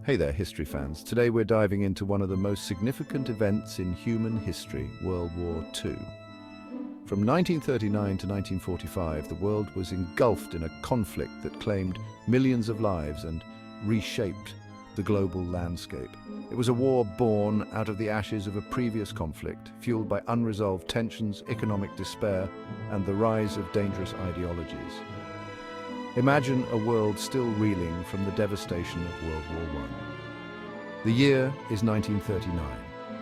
Hey there, history fans. Today we're diving into one of the most significant events in human history, World War II. From 1939 to 1945, the world was engulfed in a conflict that claimed millions of lives and reshaped the global landscape. It was a war born out of the ashes of a previous conflict, fueled by unresolved tensions, economic despair, and the rise of dangerous ideologies. Imagine a world still reeling from the devastation of World War I. The year is 1939,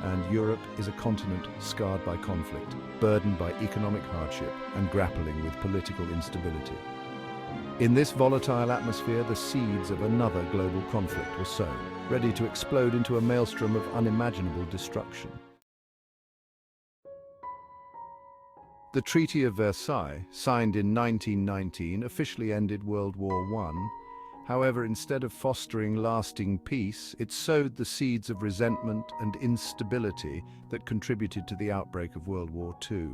and Europe is a continent scarred by conflict, burdened by economic hardship, and grappling with political instability. In this volatile atmosphere, the seeds of another global conflict were sown, ready to explode into a maelstrom of unimaginable destruction. The Treaty of Versailles, signed in 1919, officially ended World War I. However, instead of fostering lasting peace, it sowed the seeds of resentment and instability that contributed to the outbreak of World War II.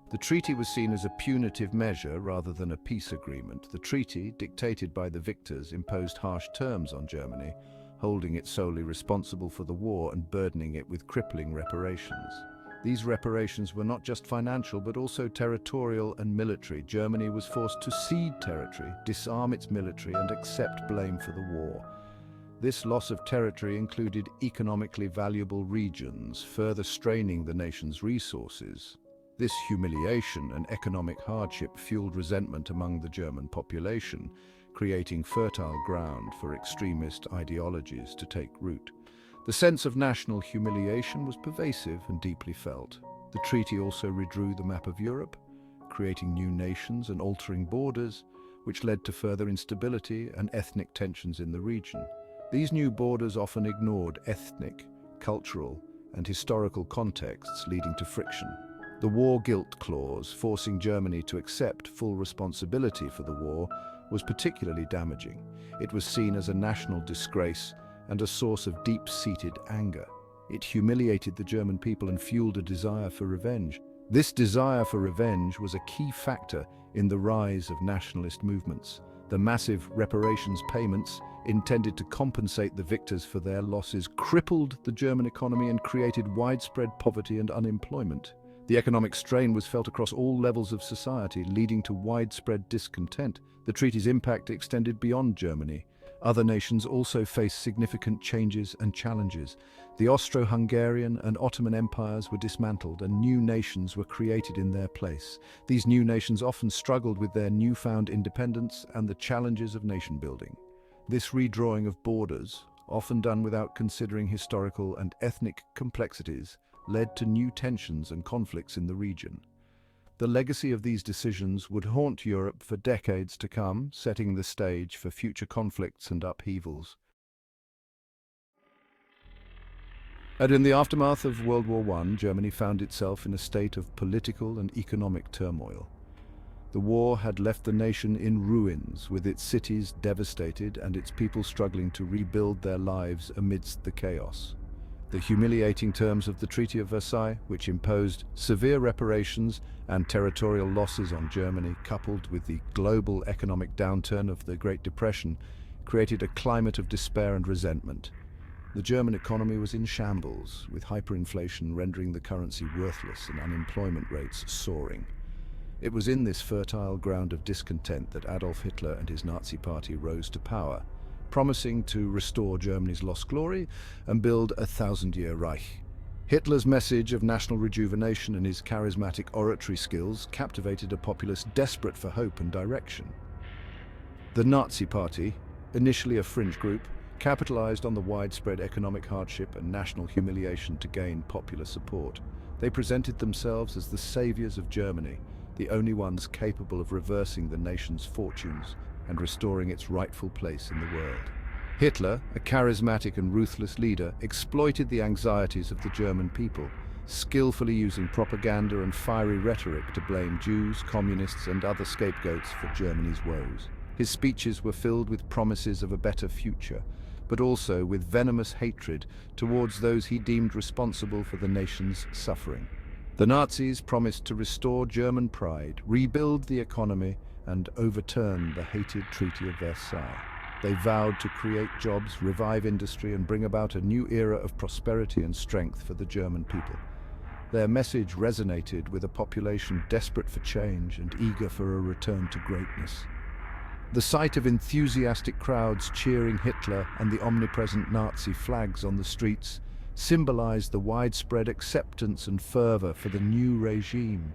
The treaty was seen as a punitive measure rather than a peace agreement. The treaty, dictated by the victors, imposed harsh terms on Germany, holding it solely responsible for the war and burdening it with crippling reparations. These reparations were not just financial, but also territorial and military. Germany was forced to cede territory, disarm its military, and accept blame for the war. This loss of territory included economically valuable regions, further straining the nation's resources. This humiliation and economic hardship fueled resentment among the German population, creating fertile ground for extremist ideologies to take root. The sense of national humiliation was pervasive and deeply felt. The treaty also redrew the map of Europe, creating new nations and altering borders, which led to further instability and ethnic tensions in the region. These new borders often ignored ethnic, cultural, and historical contexts, leading to friction. The war guilt clause, forcing Germany to accept full responsibility for the war, was particularly damaging. It was seen as a national disgrace and a source of deep-seated anger. It humiliated the German people and fueled a desire for revenge. This desire for revenge was a key factor in the rise of nationalist movements. The massive reparations payments, intended to compensate the victors for their losses, crippled the German economy and created widespread poverty and unemployment. The economic strain was felt across all levels of society, leading to widespread discontent. The treaty's impact extended beyond Germany. Other nations also faced significant changes and challenges. The Austro-Hungarian and Ottoman empires were dismantled and new nations were created in their place. These new nations often struggled with their newfound independence and the challenges of nation-building. This redrawing of borders, often done without considering historical and ethnic complexities, led to new tensions and conflicts in the region. The legacy of these decisions would haunt Europe for decades to come, setting the stage for future conflicts and upheavals. And in the aftermath of World War I, Germany found itself in a state of political and economic turmoil. The war had left the nation in ruins, with its cities devastated and its people struggling to rebuild their lives amidst the chaos. The humiliating terms of the Treaty of Versailles, which imposed severe reparations and territorial losses on Germany, coupled with the global economic downturn of the Great Depression, created a climate of despair and resentment. The German economy was in shambles, with hyperinflation rendering the currency worthless and unemployment rates soaring. It was in this fertile ground of discontent that Adolf Hitler and his Nazi party rose to power, promising to restore Germany's lost glory and build a thousand-year Reich. Hitler's message of national rejuvenation and his charismatic oratory skills captivated a populace desperate for hope and direction. The Nazi Party, initially a fringe group, capitalized on the widespread economic hardship and national humiliation to gain popular support. They presented themselves as the saviors of Germany, the only ones capable of reversing the nation's fortunes and restoring its rightful place in the world. Hitler, a charismatic and ruthless leader, exploited the anxieties of the German people, skillfully using propaganda and fiery rhetoric to blame Jews, communists, and other scapegoats for Germany's woes. His speeches were filled with promises of a better future, but also with venomous hatred towards those he deemed responsible for the nation's suffering. The Nazis promised to restore German pride, rebuild the economy, and overturn the hated Treaty of Versailles. They vowed to create jobs, revive industry, and bring about a new era of prosperity and strength for the German people. Their message resonated with a population desperate for change and eager for a return to greatness. The sight of enthusiastic crowds cheering Hitler and the omnipresent Nazi flags on the streets symbolized the widespread acceptance and fervor for the new regime.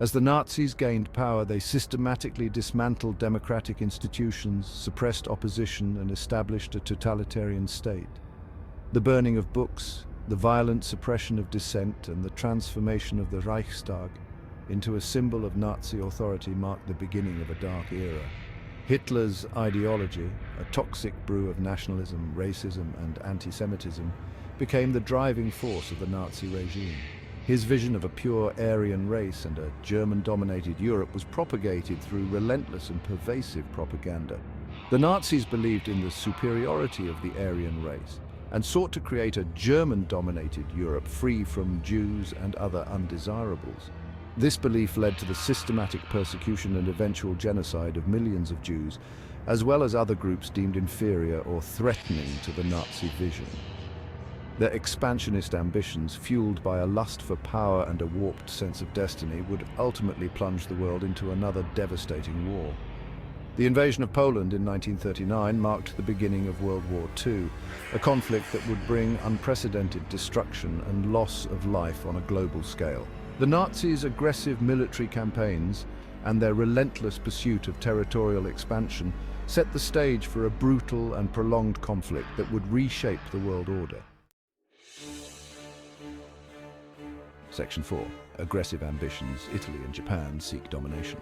As the Nazis gained power, they systematically dismantled democratic institutions, suppressed opposition, and established a totalitarian state. The burning of books, the violent suppression of dissent, and the transformation of the Reichstag into a symbol of Nazi authority marked the beginning of a dark era. Hitler's ideology, a toxic brew of nationalism, racism, and anti-Semitism, became the driving force of the Nazi regime. His vision of a pure Aryan race and a German-dominated Europe was propagated through relentless and pervasive propaganda. The Nazis believed in the superiority of the Aryan race and sought to create a German-dominated Europe free from Jews and other undesirables. This belief led to the systematic persecution and eventual genocide of millions of Jews, as well as other groups deemed inferior or threatening to the Nazi vision. Their expansionist ambitions, fueled by a lust for power and a warped sense of destiny, would ultimately plunge the world into another devastating war. The invasion of Poland in 1939 marked the beginning of World War II, a conflict that would bring unprecedented destruction and loss of life on a global scale. The Nazis' aggressive military campaigns and their relentless pursuit of territorial expansion set the stage for a brutal and prolonged conflict that would reshape the world order. Section 4. Aggressive ambitions. Italy and Japan seek domination.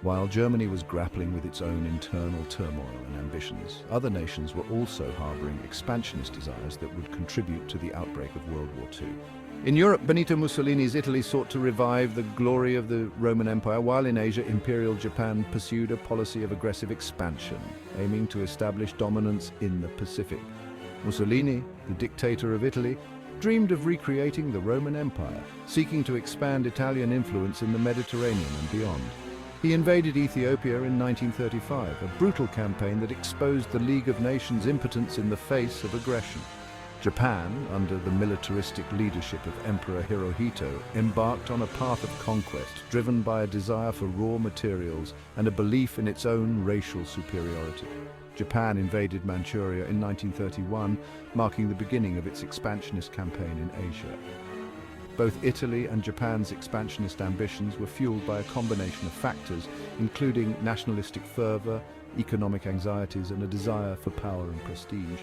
While Germany was grappling with its own internal turmoil and ambitions, other nations were also harboring expansionist desires that would contribute to the outbreak of World War II. In Europe, Benito Mussolini's Italy sought to revive the glory of the Roman Empire, while in Asia, Imperial Japan pursued a policy of aggressive expansion, aiming to establish dominance in the Pacific. Mussolini, the dictator of Italy, dreamed of recreating the Roman Empire, seeking to expand Italian influence in the Mediterranean and beyond. He invaded Ethiopia in 1935, a brutal campaign that exposed the League of Nations' impotence in the face of aggression. Japan, under the militaristic leadership of Emperor Hirohito, embarked on a path of conquest driven by a desire for raw materials and a belief in its own racial superiority. Japan invaded Manchuria in 1931, marking the beginning of its expansionist campaign in Asia. Both Italy and Japan's expansionist ambitions were fueled by a combination of factors, including nationalistic fervor, economic anxieties, and a desire for power and prestige.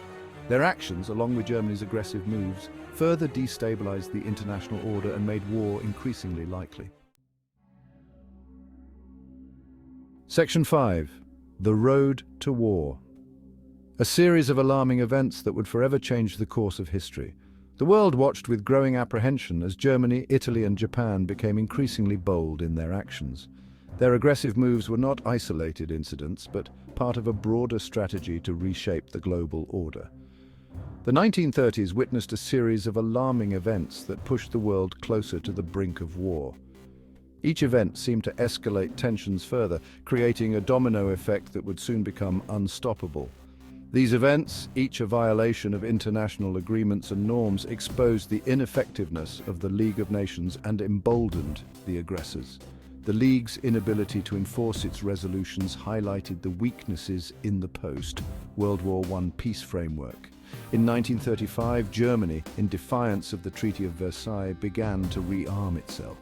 Their actions, along with Germany's aggressive moves, further destabilized the international order and made war increasingly likely. Section 5. The Road to War. A series of alarming events that would forever change the course of history. The world watched with growing apprehension as Germany, Italy, and Japan became increasingly bold in their actions. Their aggressive moves were not isolated incidents, but part of a broader strategy to reshape the global order. The 1930s witnessed a series of alarming events that pushed the world closer to the brink of war. Each event seemed to escalate tensions further, creating a domino effect that would soon become unstoppable. These events, each a violation of international agreements and norms, exposed the ineffectiveness of the League of Nations and emboldened the aggressors. The League's inability to enforce its resolutions highlighted the weaknesses in the post-World War I peace framework. In 1935, Germany, in defiance of the Treaty of Versailles, began to rearm itself.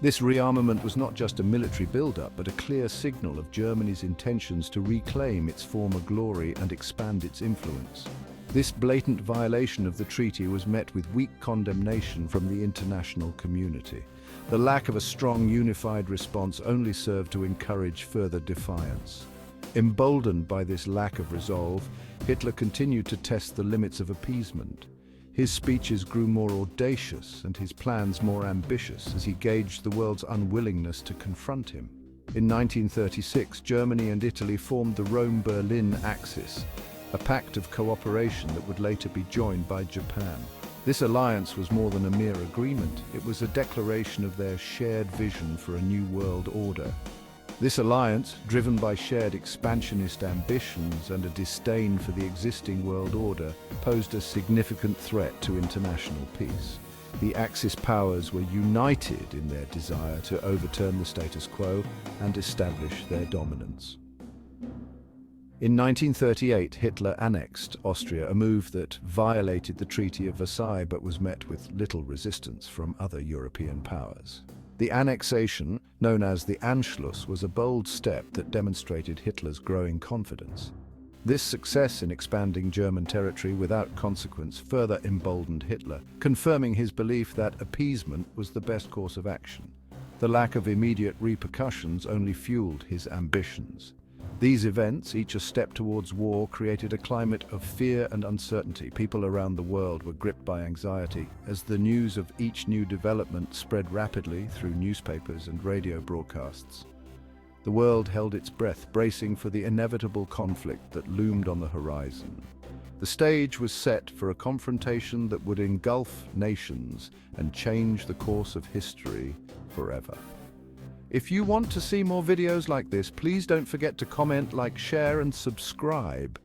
This rearmament was not just a military build-up, but a clear signal of Germany's intentions to reclaim its former glory and expand its influence. This blatant violation of the treaty was met with weak condemnation from the international community. The lack of a strong, unified response only served to encourage further defiance. Emboldened by this lack of resolve, Hitler continued to test the limits of appeasement. His speeches grew more audacious and his plans more ambitious as he gauged the world's unwillingness to confront him. In 1936, Germany and Italy formed the Rome-Berlin Axis, a pact of cooperation that would later be joined by Japan. This alliance was more than a mere agreement. It was a declaration of their shared vision for a new world order. This alliance, driven by shared expansionist ambitions and a disdain for the existing world order, posed a significant threat to international peace. The Axis powers were united in their desire to overturn the status quo and establish their dominance. In 1938, Hitler annexed Austria, a move that violated the Treaty of Versailles but was met with little resistance from other European powers. The annexation, known as the Anschluss, was a bold step that demonstrated Hitler's growing confidence. This success in expanding German territory without consequence further emboldened Hitler, confirming his belief that appeasement was the best course of action. The lack of immediate repercussions only fueled his ambitions. These events, each a step towards war, created a climate of fear and uncertainty. People around the world were gripped by anxiety as the news of each new development spread rapidly through newspapers and radio broadcasts. The world held its breath, bracing for the inevitable conflict that loomed on the horizon. The stage was set for a confrontation that would engulf nations and change the course of history forever. If you want to see more videos like this, please don't forget to comment, like, share, and subscribe.